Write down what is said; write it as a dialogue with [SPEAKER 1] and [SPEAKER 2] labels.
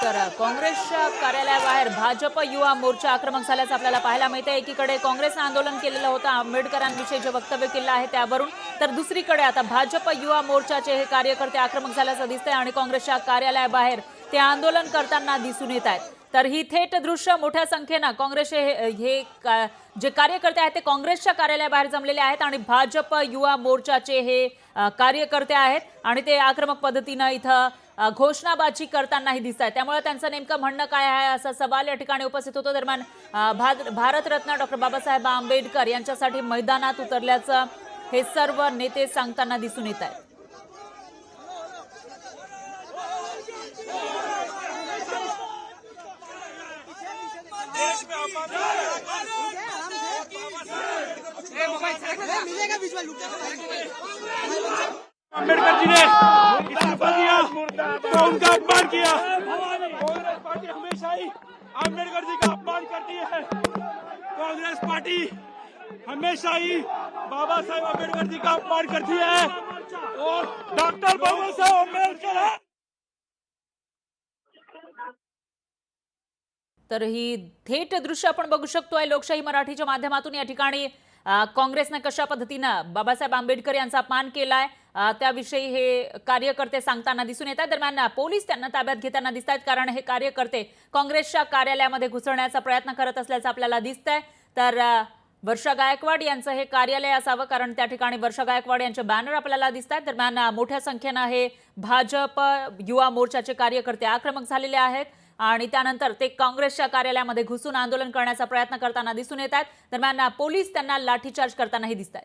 [SPEAKER 1] तर काँग्रेसच्या कार्यालयाबाहेर भाजप युवा मोर्चा आक्रमक झाल्याचं आपल्याला पाहायला मिळतं। एकीकडे काँग्रेसने आंदोलन केलेलं होतं आंबेडकरांविषयी जे वक्तव्य केलं आहे त्यावरून, तर दुसरीकडे आता भाजप युवा मोर्चाचे हे कार्यकर्ते आक्रमक झाल्याचं दिसतंय आणि काँग्रेसच्या कार्यालयाबाहेर ते आंदोलन करताना दिसून येत आहेत। तर ही थेट दृश्य मोठ्या संख्येने काँग्रेसचे जे कार्यकर्ते आहेत ते काँग्रेसच्या कार्यालयाबाहेर जमलेले आहेत आणि भाजप युवा मोर्चाचे हे कार्यकर्ते आहेत आणि ते आक्रमक पद्धतीने इथं घोषणाबाजी करतानाही दिसत आहे। त्यामुळे त्यांचं नेमकं म्हणणं काय आहे असा सवाल या ठिकाणी उपस्थित होतो। दरम्यान भारतरत्न डॉक्टर बाबासाहेब आंबेडकर यांच्यासाठी मैदानात उतरल्याचं हे सर्व नेते सांगताना दिसून येत आहे।
[SPEAKER 2] अम्बेडकर जी ने इस्तीफा दिया तो उनका अपमान किया। कांग्रेस पार्टी हमेशा ही अम्बेडकर जी का अपमान करती है। कांग्रेस पार्टी हमेशा ही बाबा साहेब अम्बेडकर जी का अपमान करती है और डॉक्टर बाबा साहेब अम्बेडकर है।
[SPEAKER 1] तर ही थेट दृश्य आपण बघू शकतोय लोकशाही मराठीच्या माध्यमातून। या ठिकाणी काँग्रेसने कशा पद्धतीने बाबासाहेब आंबेडकर यांचा अपमान केलाय त्याविषयी हे कार्यकर्ते सांगताना दिसून येतात। दरम्यान पोलीस त्यांना ताब्यात घेताना दिसत आहेत कारण हे कार्यकर्ते काँग्रेसच्या कार्यालयामध्ये घुसण्याचा प्रयत्न करत असल्याचं आपल्याला दिसतंय। तर वर्षा गायकवाड यांचं हे कार्यालय असावं कारण त्या ठिकाणी वर्षा गायकवाड यांचे बॅनर आपल्याला दिसत आहेत। दरम्यान मोठ्या संख्येने हे भाजप युवा मोर्चाचे कार्यकर्ते आक्रमक झालेले आहेत आणि त्यानंतर ते काँग्रेसच्या कार्यालयामध्ये घुसून आंदोलन करण्याचा प्रयत्न करताना दिसून येत आहेत। दरम्यान पोलीस त्यांना लाठीचार्ज करतानाही दिसत आहेत।